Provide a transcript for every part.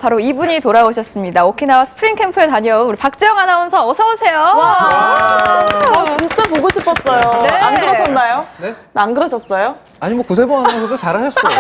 바로 이분이 돌아오셨습니다. 오키나와 스프링 캠프에 다녀온 우리 박재영 아나운서 어서 오세요. 와, 진짜 보고 싶었어요. 네. 안 그러셨나요? 네? 안 그러셨어요? 아니 뭐 구세범 아나운서도 잘하셨어요.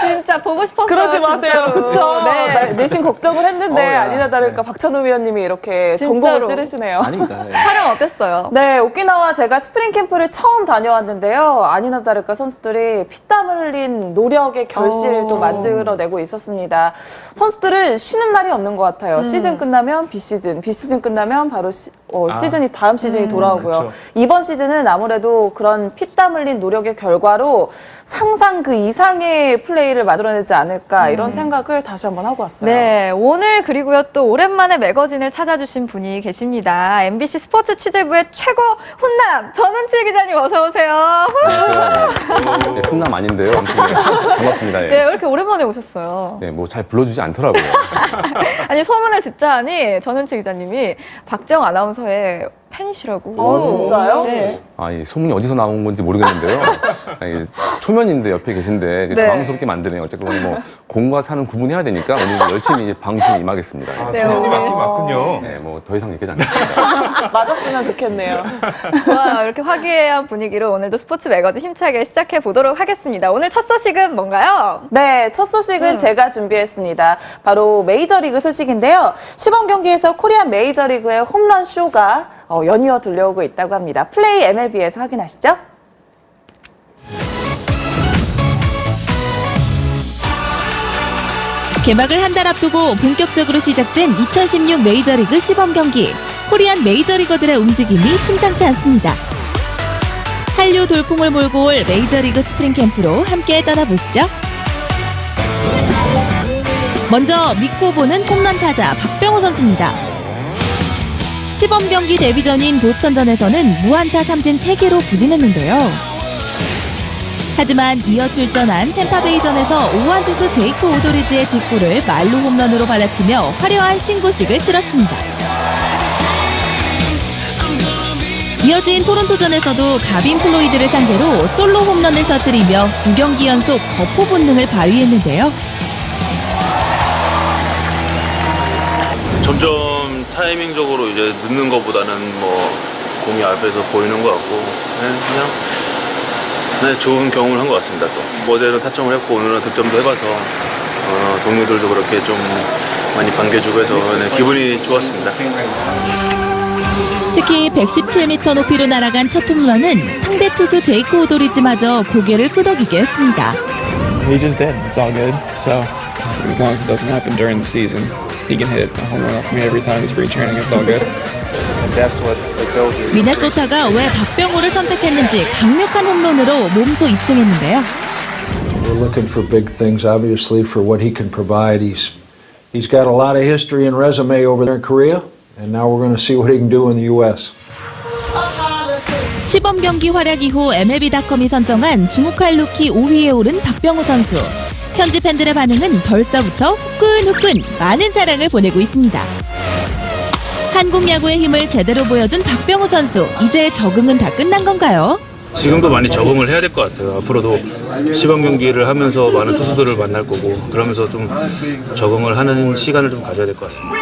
진짜 보고 싶었어요. 그러지 마세요. 진짜로. 그쵸? 네. 내심 걱정을 했는데 야. 아니나 다를까 네. 박찬호 위원님이 이렇게 진짜로. 전공을 찌르시네요. 아닙니다. 네. 촬영 어땠어요? 네, 오키나와 제가 스프링 캠프를 처음 다녀왔는데요. 아니나 다를까 선수들이 피땀 흘린 노력의 결실을 또 만들어내고 있었습니다. 선수들은 쉬는 날이 없는 것 같아요. 시즌 끝나면 비시즌, 비시즌 끝나면 바로 시즌이 다음 시즌이 돌아오고요. 그렇죠. 이번 시즌은 아무래도 그런 피땀 흘린 노력의 결과로 상상 그 이상의 플레이를 만들어내지 않을까 이런 생각을 다시 한번 하고 왔어요. 네, 오늘 그리고요 또 오랜만에 매거진을 찾아주신 분이 계십니다. MBC 스포츠 취재부의 최고 훈남 전은칠 기자님 어서 오세요. 네, 훈남 아닌데요. 아무튼 네, 반갑습니다. 예. 네, 왜 이렇게 오랜만에 오셨어요? 네, 뭐 잘 불러주지 않더라고요. 아니 소문을 듣자 하니 전은칠 기자님이 박재영 아나운서의 팬이시라고. 진짜요? 네. 아, 이 소문이 어디서 나온 건지 모르겠는데요. 아니, 초면인데 옆에 계신데 이제 네. 당황스럽게 만드네요. 어쨌든 뭐 공과 사는 구분해야 되니까 오늘 열심히 이제 방송에 임하겠습니다. 네, 소문이 오늘. 맞긴 맞군요. 네, 뭐 더 이상 얘기하지 않겠습니다. 맞았으면 좋겠네요. 좋아요. 이렇게 화기애애한 분위기로 오늘도 스포츠 매거진 힘차게 시작해 보도록 하겠습니다. 오늘 첫 소식은 뭔가요? 네, 첫 소식은 제가 준비했습니다. 바로 메이저리그 소식인데요. 시범 경기에서 코리안 메이저리그의 홈런 쇼가 연이어 들려오고 있다고 합니다. 플레이 MLB에서 확인하시죠. 개막을 한 달 앞두고 본격적으로 시작된 2016 메이저리그 시범 경기. 코리안 메이저리거들의 움직임이 심상치 않습니다. 한류 돌풍을 몰고 올 메이저리그 스프링 캠프로 함께 떠나보시죠. 먼저 믿고 보는 홈런 타자 박병호 선수입니다. 시범 경기 데뷔전인 보스턴전에서는 무안타 삼진 3개로 부진했는데요. 하지만 이어 출전한 템파베이전에서 5한 투수 제이크 오도리즈의 직구를 말루 홈런으로 받아치며 화려한 신고식을 치렀습니다. 이어진 토론토전에서도 가빈 플로이드를 상대로 솔로 홈런을 터뜨리며 2경기 연속 거포 본능을 발휘했는데요. 점점 타이밍적으로 이제 늦는 것보다는 뭐 공이 앞에서 보이는 것 같고 그냥 좋은 경험을 한 것 같습니다. 또 어제는 타점을 했고 오늘은 득점도 해봐서 동료들도 그렇게 좀 많이 반겨주고 해서 기분이 좋았습니다. 특히 117m 높이로 날아간 첫 홈런은 상대 투수 제이크 오도리즈마저 고개를 끄덕이게 했습니다. He just did. It's all good. So as long as it doesn't happen during the season, he can hit a home run off me every time in spring training. It's all good. That's what the coaches. 미네소타가 왜 박병호를 선택했는지 강력한 홈런으로 몸소 입증했는데요. We're looking for big things, obviously, for what he can provide. He's got a lot of history and resume over there in Korea, and now we're going to see what he can do in the U.S. 시범 경기 활약 이후 MLB.com이 선정한 주목할 루키 5위에 오른 박병호 선수. 현지 팬들의 반응은 벌써부터 후끈후끈 많은 사랑을 보내고 있습니다. 한국 야구의 힘을 제대로 보여준 박병호 선수. 이제 적응은 다 끝난 건가요? 지금도 많이 적응을 해야 될 것 같아요. 앞으로도 시범 경기를 하면서 많은 투수들을 만날 거고 그러면서 좀 적응을 하는 시간을 좀 가져야 될 것 같습니다.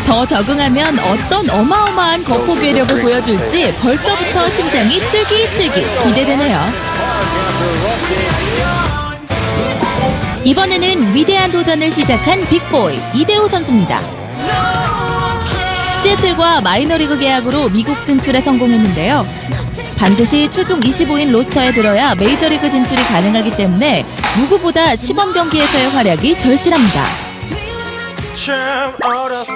더 적응하면 어떤 어마어마한 거포 괴력을 보여줄지 벌써부터 심장이 쫄깃쫄깃 기대되네요. 이번에는 위대한 도전을 시작한 빅보이 이대호 선수입니다. 시애틀과 마이너리그 계약으로 미국 진출에 성공했는데요. 반드시 최종 25인 로스터에 들어야 메이저리그 진출이 가능하기 때문에 누구보다 시범 경기에서의 활약이 절실합니다.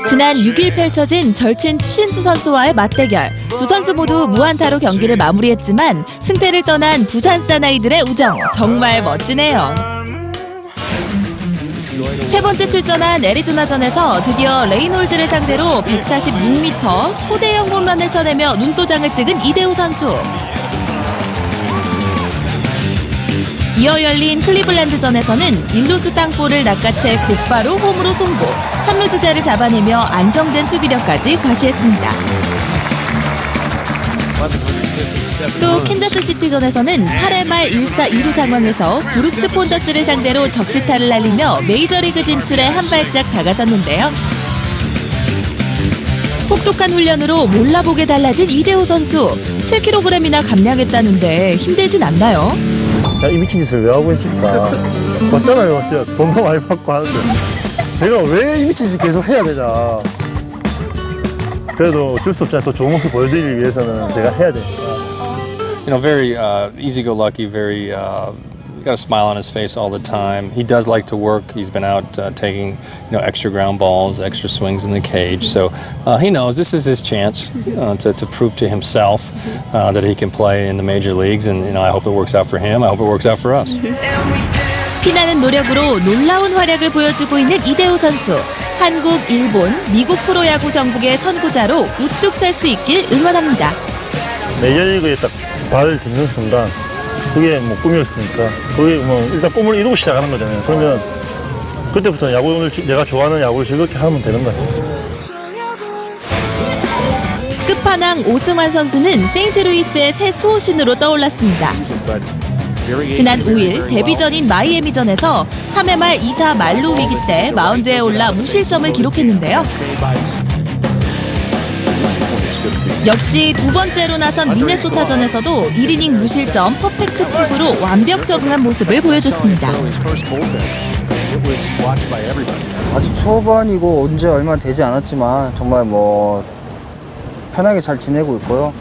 지난 6일 펼쳐진 절친 추신수 선수와의 맞대결. 두 선수 모두 무안타로 경기를 마무리했지만 승패를 떠난 부산 사나이들의 우정 정말 멋지네요. 세 번째 출전한 애리조나전에서 드디어 레이놀즈를 상대로 146m 초대형 홈런을 쳐내며 눈도장을 찍은 이대호 선수. 이어 열린 클리블랜드전에서는 1루수 땅볼을 낚아채 곧바로 홈으로 송구, 3루 주자를 잡아내며 안정된 수비력까지 과시했습니다. 또 캔자스시티전에서는 8회 말 1사 2루 상황에서 브룩스 폰더스를 상대로 적시타를 날리며 메이저리그 진출에 한 발짝 다가섰는데요. 혹독한 훈련으로 몰라보게 달라진 이대호 선수. 7kg이나 감량했다는데 힘들진 않나요? 야, 이 미친 짓을 왜 하고 있을까? 맞잖아요. 진짜 돈도 많이 받고 하는데. 내가 왜 이 미친 짓을 계속 해야 되냐. 그래도 어쩔 수 없잖아요. 더 좋은 모습 보여드리기 위해서는 제가 해야 되니까. You know, very easy-go-lucky, very got a smile on his face all the time. He does like to work. He's been out taking, extra ground balls, extra swings in the cage. So he knows this is his chance to prove to himself that he can play in the major leagues. And I hope it works out for him. I hope it works out for us. 피나는 노력으로 놀라운 활약을 보여주고 있는 이대호 선수. 한국, 일본, 미국 프로야구 전국의 선구자로 우뚝 설 수 있길 응원합니다. 메이저리그에 딱 발을 딛는 순간 그게 뭐 꿈이었으니까 그게 뭐 일단 꿈을 이루고 시작하는 거잖아요. 그러면 그때부터 야구를 내가 좋아하는 야구를 즐겁게 하면 되는 거예요. 끝판왕 오승환 선수는 세인트루이스의 새 수호신으로 떠올랐습니다. 지난 5일 데뷔전인 마이애미전에서 3회 말 2사 만루 위기 때 마운드에 올라 무실점을 기록했는데요. 역시 두 번째로 나선 미네소타전에서도 1이닝 무실점 퍼펙트 투구로 완벽 적응한 모습을 보여줬습니다. 아직 초반이고 온 지 얼마 되지 않았지만 정말 편하게 잘 지내고 있고요.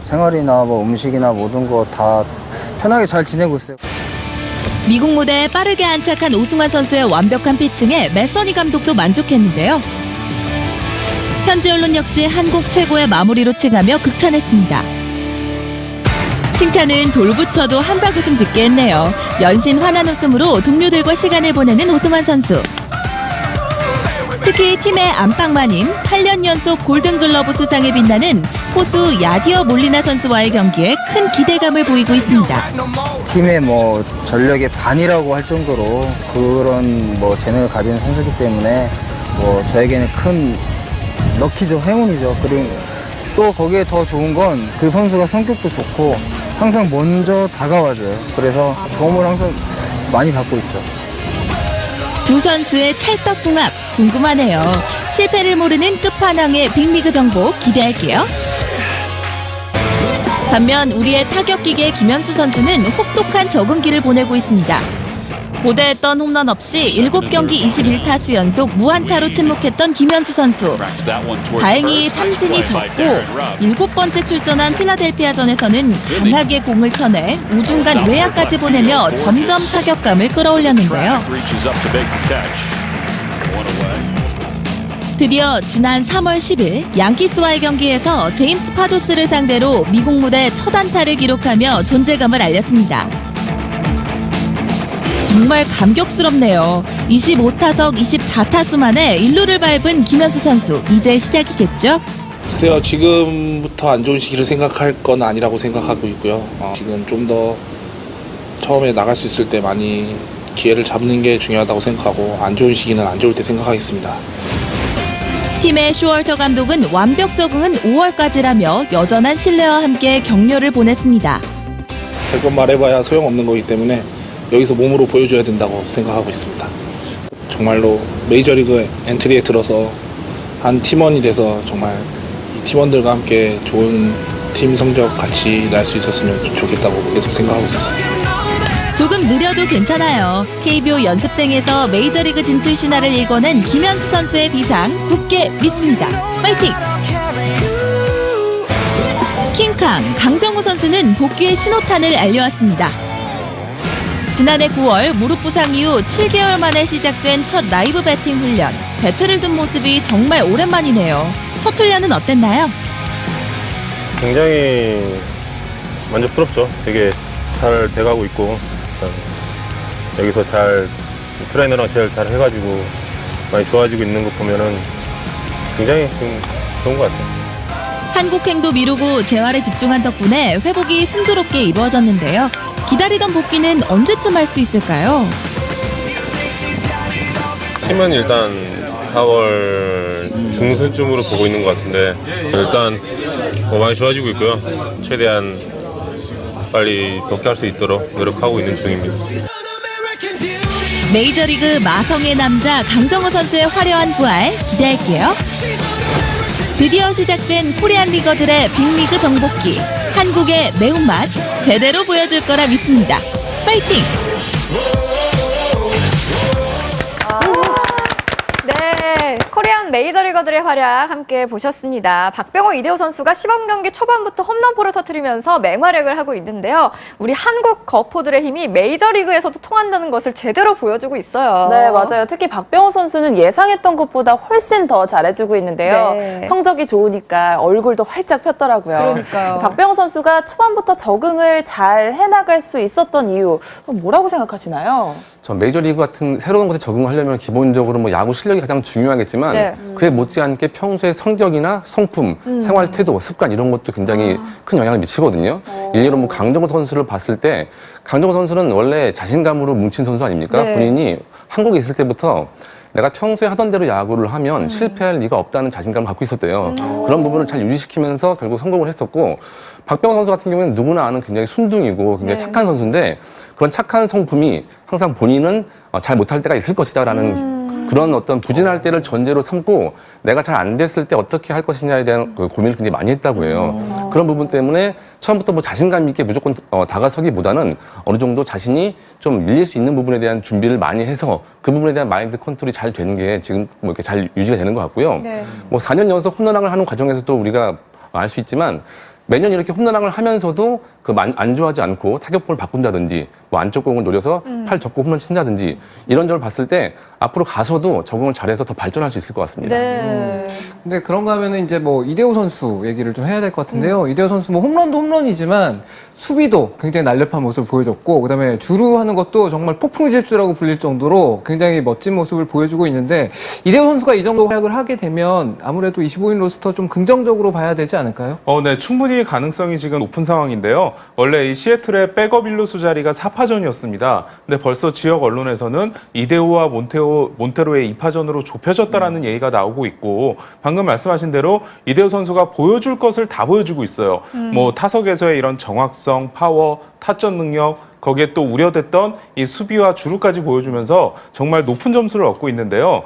생활이나 음식이나 모든 거 다 편하게 잘 지내고 있어요. 미국 무대에 빠르게 안착한 오승환 선수의 완벽한 피칭에 매서니 감독도 만족했는데요. 현지 언론 역시 한국 최고의 마무리로 칭하며 극찬했습니다. 칭찬은 돌붙여도 한박 웃음 짓게 했네요. 연신 환한 웃음으로 동료들과 시간을 보내는 오승환 선수. 특히 팀의 안방마님 8년 연속 골든글러브 수상에 빛나는 포수 야디어 몰리나 선수와의 경기에 큰 기대감을 보이고 있습니다. 팀의 전력의 반이라고 할 정도로 그런 재능을 가진 선수이기 때문에 저에게는 큰 럭키죠, 행운이죠. 그리고 또 거기에 더 좋은 건 그 선수가 성격도 좋고 항상 먼저 다가와줘요. 그래서 도움을 항상 많이 받고 있죠. 두 선수의 찰떡궁합 궁금하네요. 실패를 모르는 끝판왕의 빅리그 정보 기대할게요. 반면 우리의 타격기계 김현수 선수는 혹독한 적응기를 보내고 있습니다. 고대했던 홈런 없이 7경기 21타수 연속 무안타로 침묵했던 김현수 선수. 다행히 삼진이 적고 7번째 출전한 필라델피아전에서는 강하게 공을 쳐내 우중간 외야까지 보내며 점점 타격감을 끌어올렸는데요. 드디어 지난 3월 10일 양키스와의 경기에서 제임스 파도스를 상대로 미국 무대 첫 안타를 기록하며 존재감을 알렸습니다. 정말 감격스럽네요. 25타석 24타수 만에 1루를 밟은 김현수 선수. 이제 시작이겠죠? 글쎄요, 지금부터 안 좋은 시기를 생각할 건 아니라고 생각하고 있고요. 지금 좀 더 처음에 나갈 수 있을 때 많이 기회를 잡는 게 중요하다고 생각하고 안 좋은 시기는 안 좋을 때 생각하겠습니다. 팀의 쇼월터 감독은 완벽 적응은 5월까지라며 여전한 신뢰와 함께 격려를 보냈습니다. 될 것 말해봐야 소용없는 거기 때문에 여기서 몸으로 보여줘야 된다고 생각하고 있습니다. 정말로 메이저리그 엔트리에 들어서 한 팀원이 돼서 정말 이 팀원들과 함께 좋은 팀 성적 같이 날 수 있었으면 좋겠다고 계속 생각하고 있었습니다. 조금 느려도 괜찮아요. KBO 연습생에서 메이저리그 진출 신화를 일궈낸 김현수 선수의 비상 굳게 믿습니다. 파이팅! 킹캉 강정호 선수는 복귀의 신호탄을 알려왔습니다. 지난해 9월 무릎 부상 이후 7개월 만에 시작된 첫 라이브 배팅 훈련. 배트를 든 모습이 정말 오랜만이네요. 첫 훈련은 어땠나요? 굉장히 만족스럽죠. 되게 잘 돼가고 있고 여기서 잘 트레이너랑 제일 잘 해가지고 많이 좋아지고 있는 거 보면은 굉장히 좀 좋은 것 같아요. 한국행도 미루고 재활에 집중한 덕분에 회복이 순조롭게 이루어졌는데요. 기다리던 복귀는 언제쯤 할 수 있을까요? 팀은 일단 4월 중순쯤으로 보고 있는 것 같은데 일단 많이 좋아지고 있고요. 최대한 빨리 복귀할 수 있도록 노력하고 있는 중입니다. 메이저리그 마성의 남자 강정호 선수의 화려한 부활 기대할게요. 드디어 시작된 코리안 리거들의 빅리그 정복기. 한국의 매운맛 제대로 보여줄 거라 믿습니다. 파이팅! 네, 코리안 메이저리거들의 활약 함께 보셨습니다. 박병호, 이대호 선수가 시범 경기 초반부터 홈런포를 터뜨리면서 맹활약을 하고 있는데요. 우리 한국 거포들의 힘이 메이저리그에서도 통한다는 것을 제대로 보여주고 있어요. 네, 맞아요. 특히 박병호 선수는 예상했던 것보다 훨씬 더 잘해주고 있는데요. 네. 성적이 좋으니까 얼굴도 활짝 폈더라고요. 그러니까요. 박병호 선수가 초반부터 적응을 잘 해나갈 수 있었던 이유, 뭐라고 생각하시나요? 전 메이저리그 같은 새로운 곳에 적응하려면 기본적으로 뭐 야구 실력이 가장 중요하겠지만 네. 그에 못지않게 평소의 성격이나 성품, 생활 태도, 습관 이런 것도 굉장히 큰 영향을 미치거든요. 일례로 뭐 강정호 선수를 봤을 때 강정호 선수는 원래 자신감으로 뭉친 선수 아닙니까? 네. 본인이 한국에 있을 때부터 내가 평소에 하던 대로 야구를 하면 실패할 리가 없다는 자신감을 갖고 있었대요. 그런 부분을 잘 유지시키면서 결국 성공을 했었고 박병호 선수 같은 경우에는 누구나 아는 굉장히 순둥이고 굉장히 착한 선수인데 그런 착한 성품이 항상 본인은 잘 못할 때가 있을 것이다라는 그런 어떤 부진할 때를 전제로 삼고 내가 잘 안 됐을 때 어떻게 할 것이냐에 대한 그 고민을 굉장히 많이 했다고 해요. 그런 부분 때문에 처음부터 뭐 자신감 있게 무조건 다가서기보다는 어느 정도 자신이 좀 밀릴 수 있는 부분에 대한 준비를 많이 해서 그 부분에 대한 마인드 컨트롤이 잘 되는 게 지금 뭐 이렇게 잘 유지가 되는 것 같고요. 네. 뭐 4년 연속 홈런왕을 하는 과정에서도 우리가 알 수 있지만 매년 이렇게 홈런왕을 하면서도 그 안 좋아하지 않고 타격폼을 바꾼다든지 뭐 안쪽 공을 노려서 팔 접고 홈런 친다든지 이런 점을 봤을 때 앞으로 가서도 적응을 잘해서 더 발전할 수 있을 것 같습니다. 네. 근데 그런가 하면은 이제 뭐 이대호 선수 얘기를 좀 해야 될 것 같은데요. 이대호 선수 뭐 홈런도 홈런이지만 수비도 굉장히 날렵한 모습을 보여줬고 그다음에 주루하는 것도 정말 폭풍 질주라고 불릴 정도로 굉장히 멋진 모습을 보여주고 있는데 이대호 선수가 이 정도 활약을 하게 되면 아무래도 25인 로스터 좀 긍정적으로 봐야 되지 않을까요? 네, 충분히 가능성이 지금 높은 상황인데요. 원래 이 시애틀의 백업 일루수 자리가 4파전이었습니다. 근데 벌써 지역 언론에서는 이대호와 몬테로의 2파전으로 좁혀졌다라는 얘기가 나오고 있고 방금 말씀하신 대로 이대호 선수가 보여줄 것을 다 보여주고 있어요. 뭐 타석에서의 이런 정확성, 파워, 타점 능력 거기에 또 우려됐던 이 수비와 주루까지 보여주면서 정말 높은 점수를 얻고 있는데요.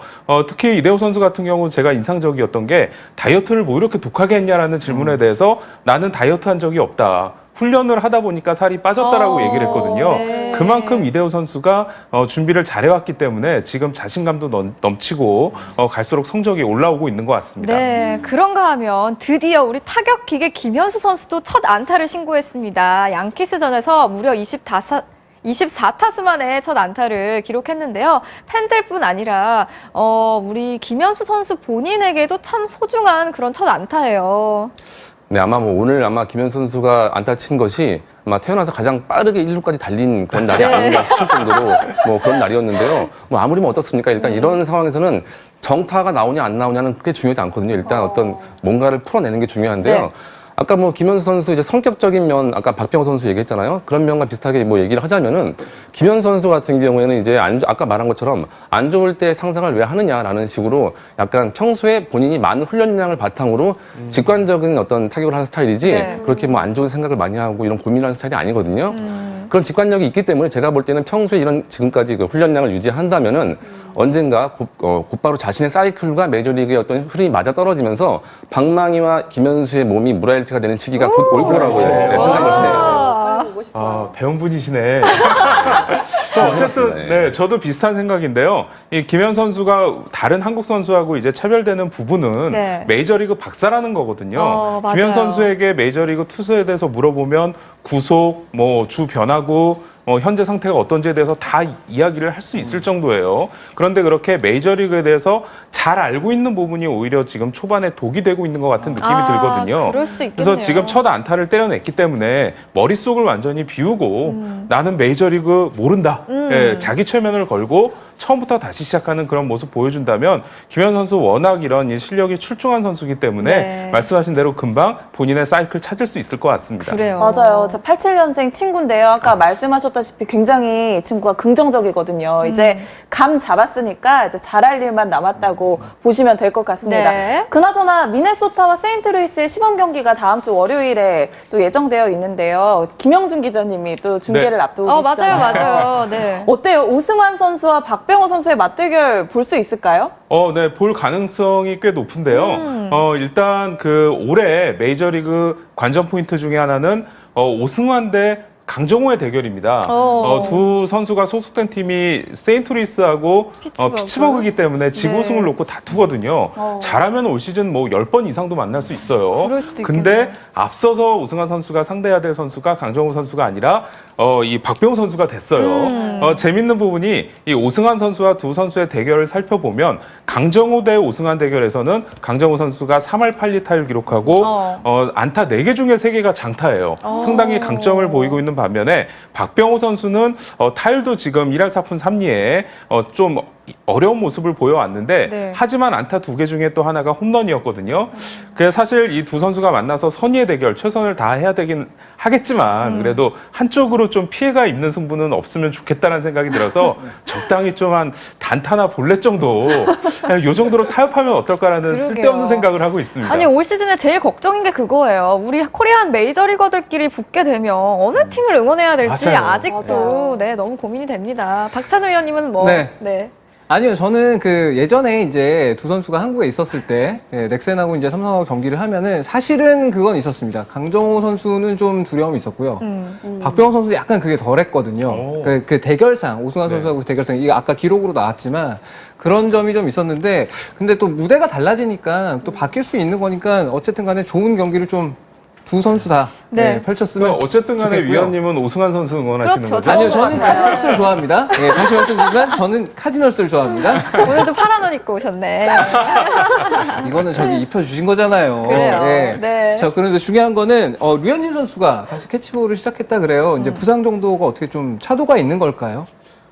특히 이대호 선수 같은 경우 제가 인상적이었던 게 다이어트를 뭐 이렇게 독하게 했냐라는 질문에 대해서 나는 다이어트 한 적이 없다. 훈련을 하다 보니까 살이 빠졌다라고 얘기를 했거든요. 네. 그만큼 이대호 선수가 준비를 잘해왔기 때문에 지금 자신감도 넘치고 갈수록 성적이 올라오고 있는 것 같습니다. 네, 그런가 하면 드디어 우리 타격 기계 김현수 선수도 첫 안타를 신고했습니다. 양키스전에서 무려 24타수 만에 첫 안타를 기록했는데요. 팬들뿐 아니라 우리 김현수 선수 본인에게도 참 소중한 그런 첫 안타예요. 네, 아마 뭐 오늘 아마 김현수 선수가 안타 친 것이 아마 태어나서 가장 빠르게 1루까지 달린 그런 날이 아닌가 싶을 정도로 뭐 그런 날이었는데요. 뭐 아무리 뭐 어떻습니까? 일단 이런 상황에서는 정타가 나오냐 안 나오냐는 그렇게 중요하지 않거든요. 일단 어떤 뭔가를 풀어내는 게 중요한데요. 네. 아까 뭐 김현수 선수 이제 성격적인 면 아까 박병호 선수 얘기했잖아요. 그런 면과 비슷하게 뭐 얘기를 하자면은 김현수 선수 같은 경우에는 이제 아까 말한 것처럼 안 좋을 때 상상을 왜 하느냐라는 식으로 약간 평소에 본인이 많은 훈련량을 바탕으로 직관적인 어떤 타격을 하는 스타일이지 네. 그렇게 뭐 안 좋은 생각을 많이 하고 이런 고민하는 스타일이 아니거든요. 그런 직관력이 있기 때문에 제가 볼 때는 평소에 이런 지금까지 그 훈련량을 유지한다면은 언젠가 곧바로 자신의 사이클과 메이저리그의 어떤 흐름이 맞아 떨어지면서 방망이와 김현수의 몸이 무라일티가 되는 시기가 곧 올 거라고 생각이 드네요. 배운 분이시네. 어쨌든 네, 저도 비슷한 생각인데요. 이 김현 선수가 다른 한국 선수하고 이제 차별되는 부분은 네. 메이저리그 박사라는 거거든요. 맞아요. 김현 선수에게 메이저리그 투수에 대해서 물어보면 구속, 뭐 주 변화구, 현재 상태가 어떤지에 대해서 다 이야기를 할 수 있을 정도예요. 그런데 그렇게 메이저리그에 대해서 잘 알고 있는 부분이 오히려 지금 초반에 독이 되고 있는 것 같은 느낌이 들거든요. 그럴 수 있겠네요. 그래서 지금 첫 안타를 때려냈기 때문에 머릿속을 완전히 비우고 나는 메이저리그 모른다. 자기 최면을 걸고 처음부터 다시 시작하는 그런 모습 보여준다면 김현수 선수 워낙 이런 이 실력이 출중한 선수이기 때문에 네. 말씀하신 대로 금방 본인의 사이클 찾을 수 있을 것 같습니다. 그래요. 맞아요. 저 87년생 친구인데요. 아까 말씀하셨다시피 굉장히 친구가 긍정적이거든요. 이제 감 잡았으니까 이제 잘할 일만 남았다고 보시면 될 것 같습니다. 네. 그나저나 미네소타와 세인트루이스의 시범 경기가 다음 주 월요일에 또 예정되어 있는데요. 김영준 기자님이 또 중계를 네. 앞두고 계시잖아요. 맞아요. 네. 어때요? 오승환 선수와 박병호 선수의 맞대결 볼 수 있을까요? 네, 볼 가능성이 꽤 높은데요. 일단 그 올해 메이저리그 관전 포인트 중에 하나는 오승환 대 강정호의 대결입니다. 두 선수가 소속된 팀이 세인트루이스하고 피츠버그이기 때문에 지구 우승을 놓고 다투거든요. 잘하면 올 시즌 뭐 10번 이상도 만날 수 있어요. 그럴 수도 근데 있겠네요. 앞서서 오승환 선수가 상대해야 될 선수가 강정호 선수가 아니라 이 박병호 선수가 됐어요. 재밌는 부분이 이 오승환 선수와 두 선수의 대결을 살펴보면 강정호 대 오승환 대결에서는 강정호 선수가 3할 8리타를 기록하고 안타 4개 중에 3개가 장타예요. 상당히 강점을 보이고 있는 반면에 박병호 선수는 타율도 지금 1할 4푼 3리에 좀 어려운 모습을 보여왔는데 네. 하지만 안타 2개 중에 또 하나가 홈런이었거든요. 그래서 사실 이 두 선수가 만나서 선의의 대결 최선을 다해야 되긴 하겠지만 그래도 한쪽으로 좀 피해가 입는 승부는 없으면 좋겠다는 생각이 들어서 적당히 좀 한 단타나 볼넷 정도 이 정도로 타협하면 어떨까라는 그러게요. 쓸데없는 생각을 하고 있습니다. 아니 올 시즌에 제일 걱정인 게 그거예요. 우리 코리안 메이저리거들끼리 붙게 되면 어느 팀을 응원해야 될지 맞아요. 아직도 네 너무 고민이 됩니다. 박찬호 의원님은 뭐 네. 아니요, 저는 그 예전에 이제 두 선수가 한국에 있었을 때 넥센하고 이제 삼성하고 경기를 하면은 사실은 그건 있었습니다. 강정호 선수는 좀 두려움이 있었고요. 박병호 선수 약간 그게 덜했거든요. 그 대결상 오승환 선수하고 그 대결상 이게 아까 기록으로 나왔지만 그런 점이 좀 있었는데 근데 또 무대가 달라지니까 또 바뀔 수 있는 거니까 어쨌든 간에 좋은 경기를 좀 두 선수 다 펼쳤으면 어쨌든 간에 좋겠고요. 위원님은 오승환 선수 응원하시는 그렇죠. 거죠? 아니요, 저는 카디널스를 좋아합니다. 다시 말씀드리면 저는 카디널스를 좋아합니다. 오늘도 파란 옷 입고 오셨네. 이거는 저기 입혀주신 거잖아요. 그래요. 네. 자, 그런데 중요한 거는 류현진 선수가 다시 캐치볼을 시작했다 그래요. 이제 부상 정도가 어떻게 좀 차도가 있는 걸까요?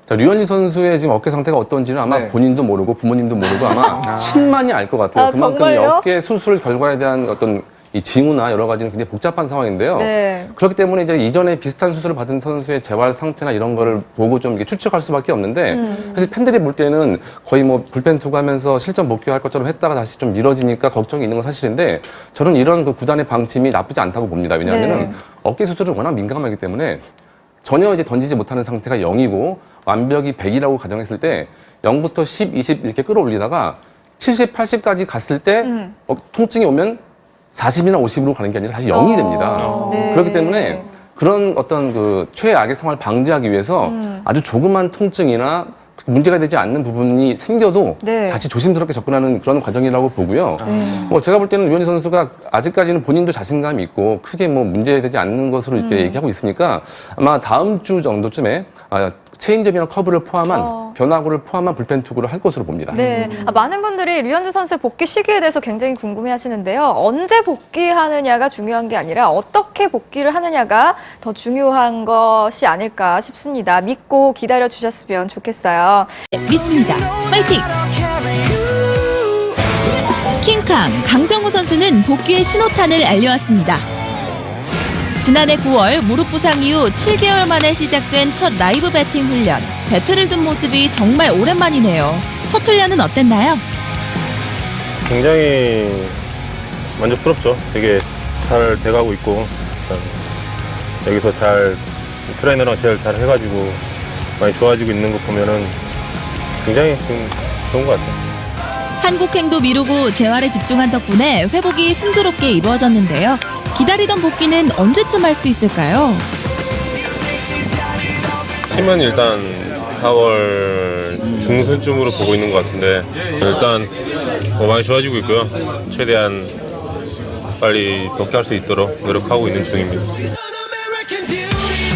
자, 류현진 선수의 지금 어깨 상태가 어떤지는 아마 본인도 모르고 부모님도 모르고 아마 신만이 알 것 같아요. 그만큼 이 정말요? 어깨 수술 결과에 대한 어떤 이 징후나 여러 가지는 굉장히 복잡한 상황인데요. 네. 그렇기 때문에 이제 이전에 비슷한 수술을 받은 선수의 재활 상태나 이런 거를 보고 좀 이렇게 추측할 수밖에 없는데 사실 팬들이 볼 때는 거의 뭐 불펜 투구 하면서 실전 복귀할 것처럼 했다가 다시 좀 미뤄지니까 걱정이 있는 건 사실인데 저는 이런 그 구단의 방침이 나쁘지 않다고 봅니다. 왜냐하면은 어깨 수술은 워낙 민감하기 때문에 전혀 이제 던지지 못하는 상태가 0이고 완벽이 100이라고 가정했을 때 0부터 10, 20 이렇게 끌어올리다가 70, 80까지 갔을 때 통증이 오면 40이나 50으로 가는 게 아니라 다시 0이 됩니다. 그렇기 때문에 그런 어떤 그 최악의 상황을 방지하기 위해서 아주 조그만 통증이나 문제가 되지 않는 부분이 생겨도 다시 조심스럽게 접근하는 그런 과정이라고 보고요. 뭐 제가 볼 때는 류현진 선수가 아직까지는 본인도 자신감이 있고 크게 뭐 문제되지 않는 것으로 이렇게 얘기하고 있으니까 아마 다음 주 정도쯤에 체인지업이나 커브를 포함한 변화구를 포함한 불펜 투구를 할 것으로 봅니다. 네, 많은 분들이 류현진 선수의 복귀 시기에 대해서 굉장히 궁금해하시는데요. 언제 복귀하느냐가 중요한 게 아니라 어떻게 복귀를 하느냐가 더 중요한 것이 아닐까 싶습니다. 믿고 기다려 주셨으면 좋겠어요. 믿습니다. 파이팅! 킹캉 강정호 선수는 복귀의 신호탄을 알려왔습니다. 지난해 9월 무릎 부상 이후 7개월 만에 시작된 첫 라이브 배팅 훈련. 배트를 든 모습이 정말 오랜만이네요. 첫 훈련은 어땠나요? 굉장히 만족스럽죠. 되게 잘 돼가고 있고 여기서 잘 트레이너랑 제일 잘 해가지고 많이 좋아지고 있는 거 보면은 굉장히 좀 좋은 것 같아요. 한국행도 미루고 재활에 집중한 덕분에 회복이 순조롭게 이루어졌는데요. 기다리던 복귀는 언제쯤 할 수 있을까요? 팀은 일단 4월 중순쯤으로 보고 있는 것 같은데 일단 많이 좋아지고 있고요. 최대한 빨리 복귀할 수 있도록 노력하고 있는 중입니다.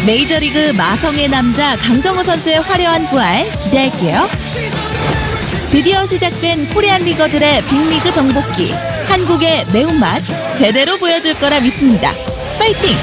메이저리그 마성의 남자 강정호 선수의 화려한 부활 기대할게요. 드디어 시작된 코리안 리거들의 빅리그 정복기. 한국의 매운맛 제대로 보여줄 거라 믿습니다. 파이팅!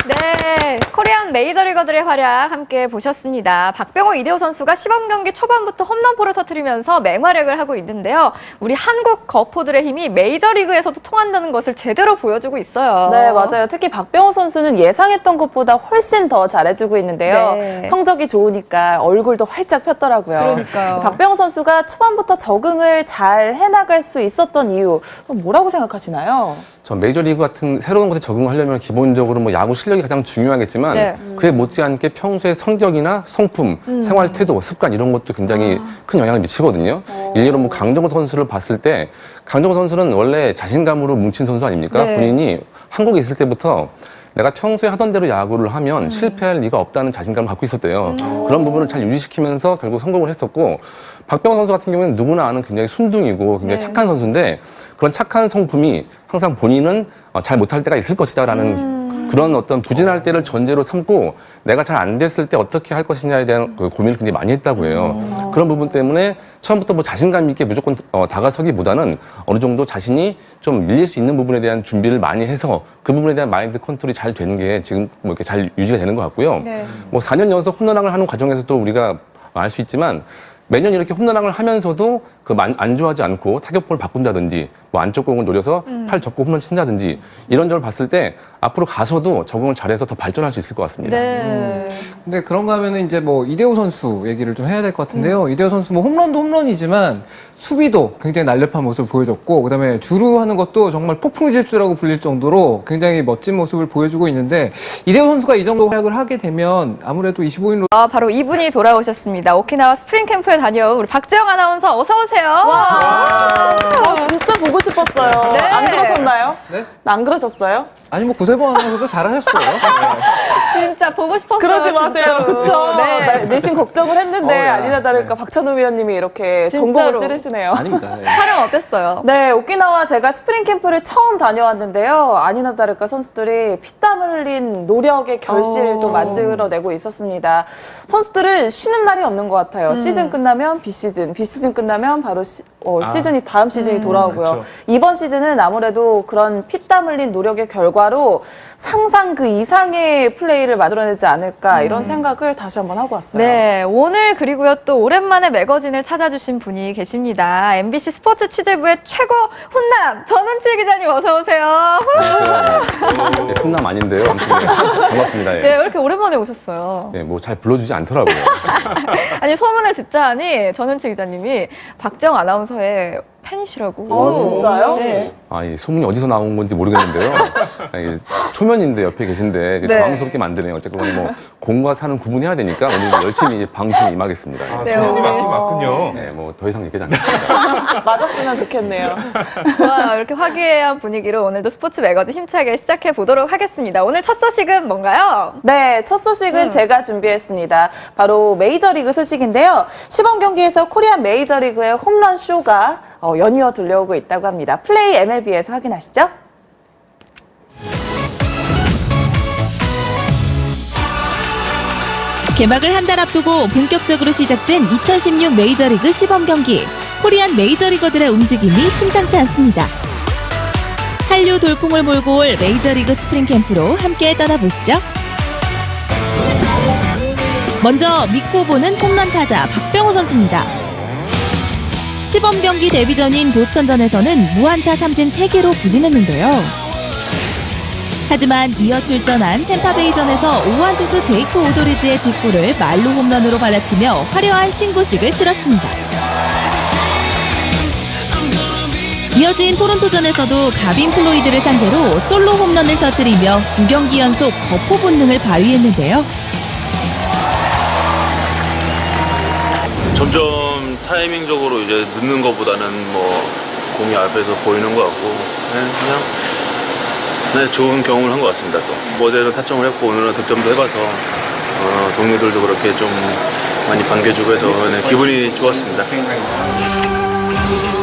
네, 코리안 코리안 메이저리거들의 활약 함께 보셨습니다. 박병호, 이대호 선수가 시범 경기 초반부터 홈런포를 터뜨리면서 맹활약을 하고 있는데요. 우리 한국 거포들의 힘이 메이저리그에서도 통한다는 것을 제대로 보여주고 있어요. 네, 맞아요. 특히 박병호 선수는 예상했던 것보다 훨씬 더 잘해주고 있는데요. 네. 성적이 좋으니까 얼굴도 활짝 폈더라고요. 그러니까요. 박병호 선수가 초반부터 적응을 잘 해나갈 수 있었던 이유, 뭐라고 생각하시나요? 전 메이저리그 같은 새로운 곳에 적응하려면 기본적으로 뭐 야구 실력이 가장 중요하겠지만 네. 그에 못지않게 평소의 성격이나 성품, 생활 태도, 습관 이런 것도 굉장히 큰 영향을 미치거든요. 일례로 뭐 강정호 선수를 봤을 때 강정호 선수는 원래 자신감으로 뭉친 선수 아닙니까? 네. 본인이 한국에 있을 때부터 내가 평소에 하던 대로 야구를 하면 실패할 리가 없다는 자신감을 갖고 있었대요. 그런 부분을 잘 유지시키면서 결국 성공을 했었고 박병호 선수 같은 경우는 누구나 아는 굉장히 순둥이고 굉장히 착한 선수인데 그런 착한 성품이 항상 본인은 잘 못할 때가 있을 것이다라는 그런 어떤 부진할 때를 전제로 삼고 내가 잘 안 됐을 때 어떻게 할 것이냐에 대한 그 고민을 굉장히 많이 했다고 해요. 그런 부분 때문에 처음부터 뭐 자신감 있게 무조건 다가서기보다는 어느 정도 자신이 좀 밀릴 수 있는 부분에 대한 준비를 많이 해서 그 부분에 대한 마인드 컨트롤이 잘 되는 게 지금 뭐 이렇게 잘 유지가 되는 것 같고요. 네. 뭐 4년 연속 홈런왕을 하는 과정에서도 우리가 알 수 있지만 매년 이렇게 홈런왕을 하면서도 그 안 좋아하지 않고 타격폼을 바꾼다든지 뭐 안쪽 공을 노려서 팔 접고 홈런 친다든지 이런 점을 봤을 때 앞으로 가서도 적응을 잘해서 더 발전할 수 있을 것 같습니다. 네. 근데 그런가 하면은 이제 뭐 이대호 선수 얘기를 좀 해야 될 것 같은데요. 이대호 선수 뭐 홈런도 홈런이지만 수비도 굉장히 날렵한 모습을 보여줬고 그다음에 주루하는 것도 정말 폭풍 질주라고 불릴 정도로 굉장히 멋진 모습을 보여주고 있는데 이대호 선수가 이 정도 활약을 하게 되면 아무래도 25인 바로 이분이 돌아오셨습니다. 오키나와 스프링 캠프에 다녀온 우리 박재영 아나운서 어서 오세요. 진짜 보고 싶었어요. 네. 안 그러셨나요? 네? 안 그러셨어요? 아니 뭐 구세범 아나운서도 잘하셨어요. 진짜 보고 싶었어요. 그러지 마세요. 진짜로. 그쵸? 네. 내심 걱정을 했는데 야. 아니나 다를까 박찬호 위원님이 이렇게 진짜로. 전공을 찌르시네요. 아닙니다. 네. 촬영 어땠어요? 네, 오키나와 제가 스프링 캠프를 처음 다녀왔는데요. 아니나 다를까 선수들이 피땀을 흘린 노력의 결실도 만들어내고 있었습니다. 선수들은 쉬는 날이 없는 것 같아요. 시즌 끝나면 비시즌, 비시즌 끝나면 바로 시즌이 다음 시즌이 돌아오고요. 그렇죠. 이번 시즌은 아무래도 그런 피땀 흘린 노력의 결과로 상상 그 이상의 플레이를 만들어내지 않을까 이런 생각을 다시 한번 하고 왔어요. 네, 오늘 그리고요 또 오랜만에 매거진을 찾아주신 분이 계십니다. MBC 스포츠 취재부의 최고 훈남 전은칠 기자님 어서 오세요. 네, 훈남 아닌데요. 아무튼 반갑습니다. 네, 왜 이렇게 오랜만에 오셨어요? 네, 뭐 잘 불러주지 않더라고요. 아니 소문을 듣자 하니 전은칠 기자님이 박재영 아나운서의 팬이시라고. 진짜요? 네. 이 소문이 어디서 나온 건지 모르겠는데요. 이게 초면인데 옆에 계신데 이제 네. 당황스럽게 만드네요. 어쨌든 뭐 공과 사는 구분해야 되니까 오늘 열심히 이제 방송에 임하겠습니다. 네, 소문이 오늘. 맞긴 맞군요. 네, 뭐 더 이상 얘기하지 않겠습니다. 맞았으면 좋겠네요. 좋아요. 이렇게 화기애애한 분위기로 오늘도 스포츠 매거진 힘차게 시작해 보도록 하겠습니다. 오늘 첫 소식은 뭔가요? 네, 첫 소식은 제가 준비했습니다. 바로 메이저리그 소식인데요. 시범 경기에서 코리안 메이저리그의 홈런 쇼가 연이어 들려오고 있다고 합니다. 플레이 MLB에서 확인하시죠. 개막을 한 달 앞두고 본격적으로 시작된 2016 메이저리그 시범 경기. 코리안 메이저리거들의 움직임이 심상치 않습니다. 한류 돌풍을 몰고 올 메이저리그 스프링 캠프로 함께 떠나보시죠. 먼저 믿고 보는 홈런 타자 박병호 선수입니다. 시범 경기 데뷔전인 보스턴전에서는 무안타 삼진 3개로 부진했는데요. 하지만 이어 출전한 템파베이전에서 5한 투수 제이크 오도리즈의 직구를 말로 홈런으로 받아치며 화려한 신고식을 치렀습니다. 이어진 토론토전에서도 가빈 플로이드를 상대로 솔로 홈런을 터뜨리며 2경기 연속 거포 본능을 발휘했는데요. 점점 타이밍적으로 이제 늦는 것보다는 뭐 공이 앞에서 보이는 것 같고 그냥 좋은 경험을 한 것 같습니다. 또 어제는 타점을 했고 오늘은 득점도 해봐서 동료들도 그렇게 좀 많이 반겨주고 해서 기분이 좋았습니다.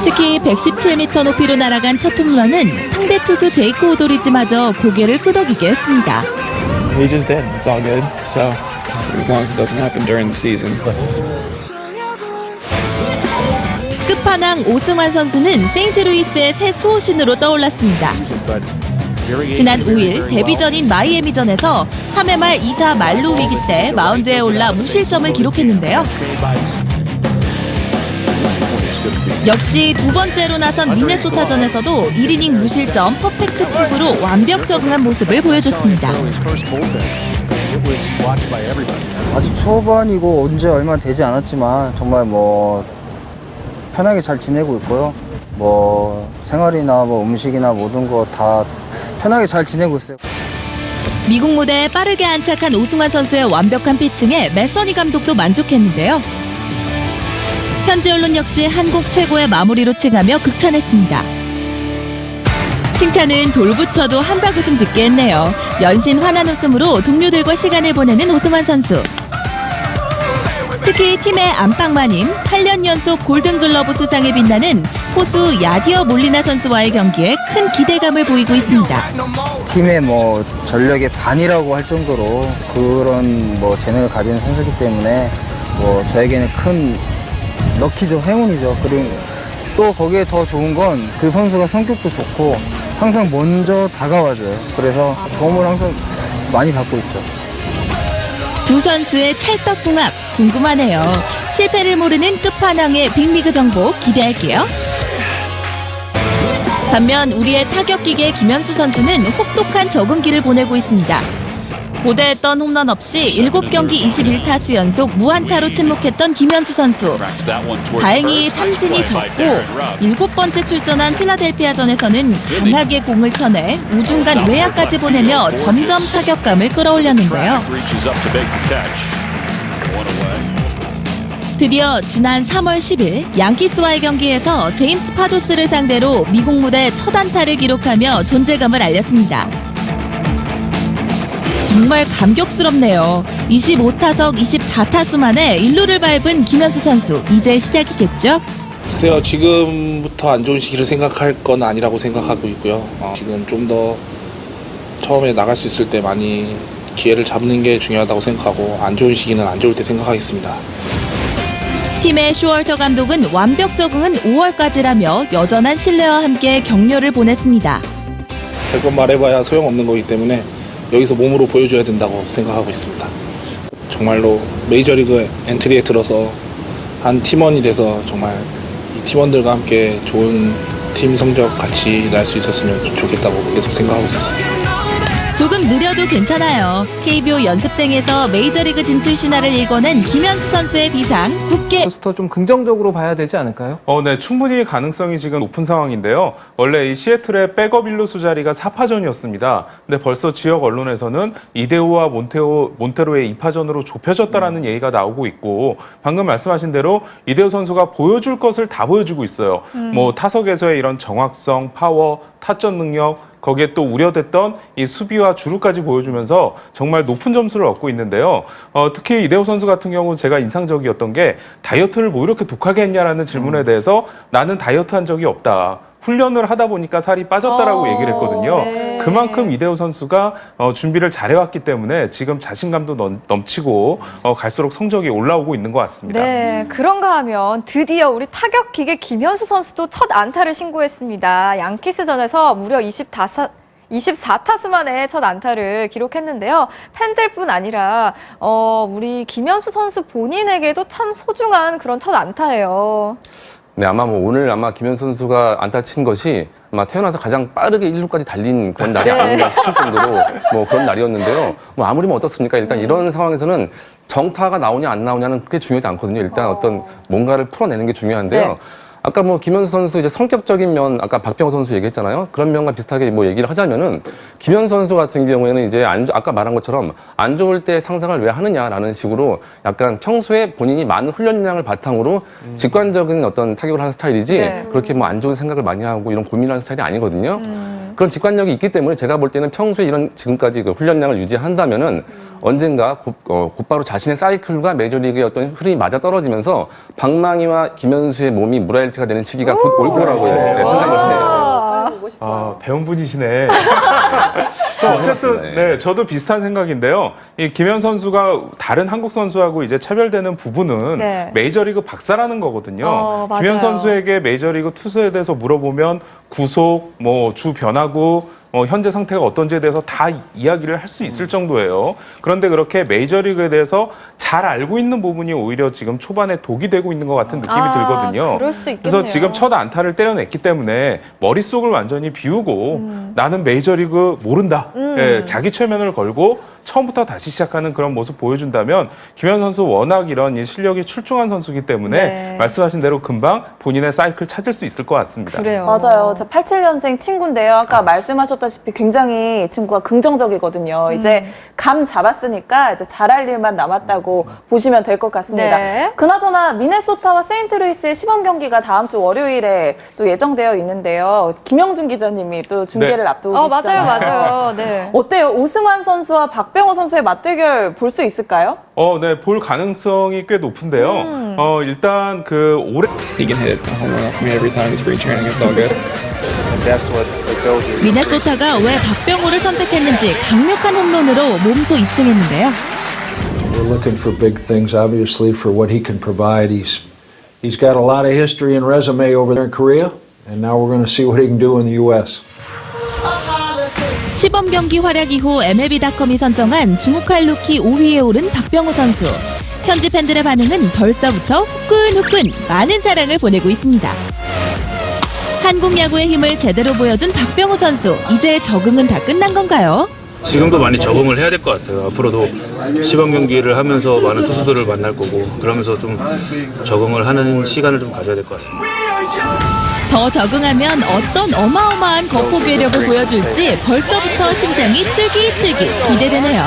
특히 117m 높이로 날아간 첫 홈런은 상대 투수 제이크 오도리즈마저 고개를 끄덕이게 했습니다. He just did. It's all good. So as long as it doesn't happen during the season. 끝판왕 오승환 선수는 세인트루이스의 새 수호신으로 떠올랐습니다. But 지난 5일 데뷔전인 마이애미전에서 3회 말 2사 만루 위기 때 마운드에 올라 무실점을 기록했는데요. 역시 두 번째로 나선 미네소타전에서도 1이닝 무실점 퍼펙트 투구로 완벽 적응한 모습을 보여줬습니다. 아직 초반이고 온 지 얼마 되지 않았지만 정말 뭐 편하게 잘 지내고 있고요. 뭐 생활이나 뭐 음식이나 모든 거 다 편하게 잘 지내고 있어요. 미국 무대에 빠르게 안착한 오승환 선수의 완벽한 피칭에 매서니 감독도 만족했는데요. 현지 언론 역시 한국 최고의 마무리로 칭하며 극찬했습니다. 칭찬은 돌부처도 한박 웃음 짓게 했네요. 연신 환한 웃음으로 동료들과 시간을 보내는 오승환 선수. 특히 팀의 안방마님 8년 연속 골든글러브 수상에 빛나는 포수 야디어 몰리나 선수와의 경기에 큰 기대감을 보이고 있습니다. 팀의 뭐 전력의 반이라고 할 정도로 그런 뭐 재능을 가진 선수이기 때문에 뭐 저에게는 큰 럭키죠, 행운이죠. 그리고 또 거기에 더 좋은 건 그 선수가 성격도 좋고 항상 먼저 다가와줘요. 그래서 도움을 항상 많이 받고 있죠. 두 선수의 찰떡궁합 궁금하네요. 실패를 모르는 끝판왕의 빅리그 정보 기대할게요. 반면 우리의 타격기계 김현수 선수는 혹독한 적응기를 보내고 있습니다. 고대했던 홈런 없이 7경기 21타수 연속 무안타로 침묵했던 김현수 선수. 다행히 삼진이 적고 7번째 출전한 필라델피아전에서는 강하게 공을 쳐내 우중간 외야까지 보내며 점점 타격감을 끌어올렸는데요. 드디어 지난 3월 10일 양키스와의 경기에서 제임스 파도스를 상대로 미국 무대 첫 안타를 기록하며 존재감을 알렸습니다. 정말 감격스럽네요. 25타석 24타수 만에 1루를 밟은 김현수 선수. 이제 시작이겠죠? 글쎄요, 지금부터 안 좋은 시기를 생각할 건 아니라고 생각하고 있고요. 지금 좀 더 처음에 나갈 수 있을 때 많이 기회를 잡는 게 중요하다고 생각하고 안 좋은 시기는 안 좋을 때 생각하겠습니다. 팀의 쇼월터 감독은 완벽 적응은 5월까지라며 여전한 신뢰와 함께 격려를 보냈습니다. 100번 말해봐야 소용없는 거기 때문에 여기서 몸으로 보여줘야 된다고 생각하고 있습니다. 정말로 메이저리그 엔트리에 들어서 한 팀원이 돼서 정말 이 팀원들과 함께 좋은 팀 성적 같이 날 수 있었으면 좋겠다고 계속 생각하고 있었습니다. 조금 느려도 괜찮아요. KBO 연습생에서 메이저리그 진출 신화를 일궈낸 김현수 선수의 비상 굳게 더 좀 긍정적으로 봐야 되지 않을까요? 네, 충분히 가능성이 지금 높은 상황인데요. 원래 이 시애틀의 백업 일루수 자리가 4파전이었습니다. 근데 벌써 지역 언론에서는 이대호와 몬테로의 2파전으로 좁혀졌다라는 얘기가 나오고 있고, 방금 말씀하신 대로 이대호 선수가 보여줄 것을 다 보여주고 있어요. 뭐 타석에서의 이런 정확성, 파워, 타점 능력, 거기에 또 우려됐던 이 수비와 주루까지 보여주면서 정말 높은 점수를 얻고 있는데요. 특히 이대호 선수 같은 경우 제가 인상적이었던 게 다이어트를 뭐 이렇게 독하게 했냐라는 질문에 대해서 나는 다이어트 한 적이 없다. 훈련을 하다 보니까 살이 빠졌다라고 얘기를 했거든요. 네. 그만큼 이대호 선수가 준비를 잘해왔기 때문에 지금 자신감도 넘치고 갈수록 성적이 올라오고 있는 것 같습니다. 네, 그런가 하면 드디어 우리 타격 기계 김현수 선수도 첫 안타를 신고했습니다. 양키스전에서 무려 24타수 만에 첫 안타를 기록했는데요. 팬들뿐 아니라 우리 김현수 선수 본인에게도 참 소중한 그런 첫 안타예요. 네, 아마 뭐 오늘 아마 김현수 선수가 안타 친 것이 아마 태어나서 가장 빠르게 1루까지 달린 그런 날이 아닌가 싶을 정도로 뭐 그런 날이었는데요. 뭐 아무리 뭐 어떻습니까? 일단 이런 상황에서는 정타가 나오냐 안 나오냐는 그렇게 중요하지 않거든요. 일단 어떤 뭔가를 풀어내는 게 중요한데요. 네. 아까 뭐 김현수 선수 이제 성격적인 면, 아까 박병호 선수 얘기했잖아요. 그런 면과 비슷하게 뭐 얘기를 하자면은 김현수 선수 같은 경우에는 이제 아까 말한 것처럼 안 좋을 때 상상을 왜 하느냐라는 식으로 약간 평소에 본인이 많은 훈련량을 바탕으로 직관적인 어떤 타격을 하는 스타일이지 네. 그렇게 뭐 안 좋은 생각을 많이 하고 이런 고민하는 스타일이 아니거든요. 그런 직관력이 있기 때문에 제가 볼 때는 평소에 이런 지금까지 그 훈련량을 유지한다면은 언젠가 곧바로 자신의 사이클과 메이저리그의 어떤 흐름이 맞아 떨어지면서 방망이와 김현수의 몸이 무라일티가 되는 시기가 곧 올 거라고 생각을 해요. 배운 분이시네. 어쨌든 네, 저도 비슷한 생각인데요. 이 김현수 선수가 다른 한국 선수하고 이제 차별되는 부분은 네. 메이저리그 박사라는 거거든요. 맞아요. 김현수 선수에게 메이저리그 투수에 대해서 물어보면 구속, 뭐 주 변화구, 현재 상태가 어떤지에 대해서 다 이야기를 할 수 있을 정도예요. 그런데 그렇게 메이저리그에 대해서 잘 알고 있는 부분이 오히려 지금 초반에 독이 되고 있는 것 같은 느낌이 들거든요. 그럴 수 있겠네요. 그래서 지금 첫 안타를 때려냈기 때문에 머릿속을 완전히 비우고 나는 메이저리그 모른다. 예, 자기 최면을 걸고 처음부터 다시 시작하는 그런 모습 보여준다면 김현 선수 워낙 이런 이 실력이 출중한 선수이기 때문에 네. 말씀하신 대로 금방 본인의 사이클 찾을 수 있을 것 같습니다. 그래요. 맞아요. 저 87년생 친구인데요. 아까 말씀하셨다시피 굉장히 친구가 긍정적이거든요. 이제 감 잡았으니까 이제 잘할 일만 남았다고 보시면 될 것 같습니다. 네. 그나저나 미네소타와 세인트루이스의 시범 경기가 다음 주 월요일에 또 예정되어 있는데요. 김영준 기자님이 또 중계를 네. 앞두고 계시잖아요. 맞아요. 네. 어때요? 오승환 선수와 박병호 선수의 맞대결 볼 수 있을까요? 네, 볼 가능성이 꽤 높은데요. 일단 그 올해 He can hit a home run off me every time in spring training. It's all good. That's what the Dodgers. 미네소타가 왜 박병호를 선택했는지 강력한 홈런으로 몸소 입증했는데요. We're looking for big things, obviously, for what he can provide. He's got a lot of history and resume over there in Korea, and now we're going to see what he can do in the U.S. 시범 경기 활약 이후 MLB.com이 선정한 주목할 루키 5위에 오른 박병호 선수. 현지 팬들의 반응은 벌써부터 후끈후끈 많은 사랑을 보내고 있습니다. 한국 야구의 힘을 제대로 보여준 박병호 선수. 이제 적응은 다 끝난 건가요? 지금도 많이 적응을 해야 될 것 같아요. 앞으로도 시범 경기를 하면서 많은 투수들을 만날 거고 그러면서 좀 적응을 하는 시간을 좀 가져야 될 것 같습니다. 더 적응하면 어떤 어마어마한 거포괴력을 보여줄지 벌써부터 심장이 쫄깃쫄깃 기대되네요.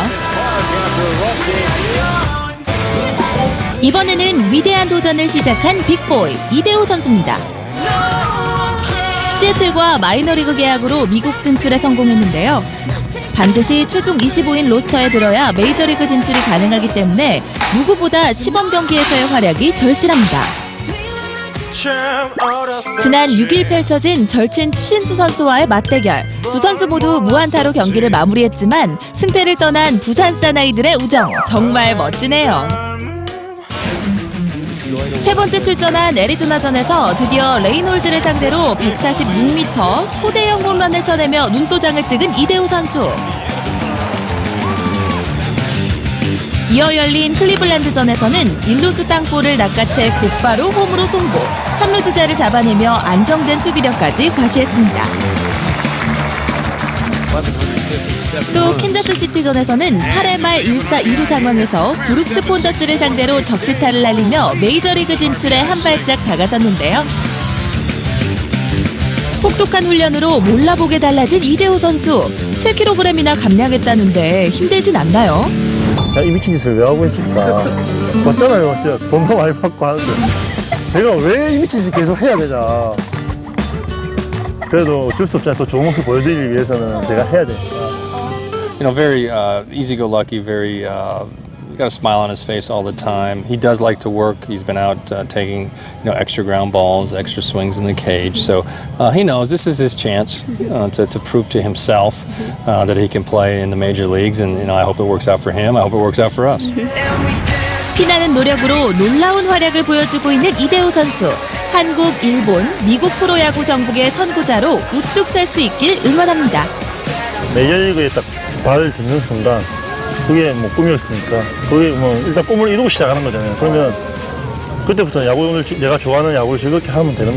이번에는 위대한 도전을 시작한 빅보이 이대호 선수입니다. 시애틀과 마이너리그 계약으로 미국 진출에 성공했는데요. 반드시 최종 25인 로스터에 들어야 메이저리그 진출이 가능하기 때문에 누구보다 시범 경기에서의 활약이 절실합니다. 지난 6일 펼쳐진 절친 추신수 선수와의 맞대결. 두 선수 모두 무안타로 경기를 마무리했지만 승패를 떠난 부산 사나이들의 우정 정말 멋지네요. 세 번째 출전한 애리조나전에서 드디어 레이놀즈를 상대로 146m 초대형 홈런을 쳐내며 눈도장을 찍은 이대호 선수. 이어 열린 클리블랜드전에서는 1루수 땅볼을 낚아채 곧바로 홈으로 송구, 3루 주자를 잡아내며 안정된 수비력까지 과시했습니다. 또 캔자스시티전에서는 8회 말 1사 2루 상황에서 브룩스 폰더스를 상대로 적시타를 날리며 메이저리그 진출에 한 발짝 다가섰는데요. 혹독한 훈련으로 몰라보게 달라진 이대호 선수. 7kg이나 감량했다는데 힘들진 않나요? 이 미친 짓을 왜 하고 있을까? 맞잖아요, 진짜 돈도 많이 받고 하는데 내가 왜 이 미친 짓을 계속 해야 되냐? 그래도 어쩔 수 없잖아요. 더 좋은 모습 보여드리기 위해서는 제가 해야 되니까. You know, very easy-go-lucky, very got a smile on his face all the time. He does like to work. He's been out taking extra ground balls, extra swings in the cage. So he knows this is his chance to prove to himself that he can play in the major leagues. And I hope it works out for him. I hope it works out for us. 피나는 노력으로 놀라운 활약을 보여주고 있는 이대호 선수. 한국, 일본, 미국 프로야구 전국의 선구자로 우뚝 설 수 있길 응원합니다. 메이저리그에 딱 발을 딛는 순간 그게 뭐 꿈이었으니까 그게 뭐 일단 꿈을 이루고 시작하는 거잖아요. 그러면 그때부터 야구를 내가 좋아하는 야구를 즐겁게 하면 되는